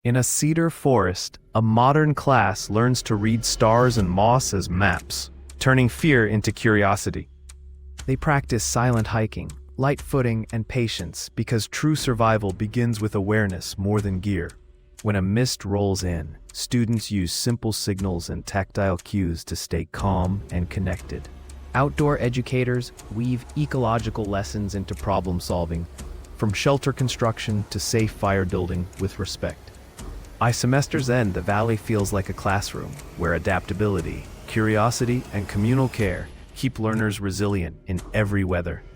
In a cedar forest, a modern class learns to read stars and moss as maps, turning fear into curiosity. They practice silent hiking, light footing, and patience because true survival begins with awareness more than gear. When a mist rolls in, students use simple signals and tactile cues to stay calm and connected. Outdoor educators weave ecological lessons into problem solving, from shelter construction to safe fire building with respect. By semester's end, the valley feels like a classroom where adaptability, curiosity, and communal care keep learners resilient in every weather.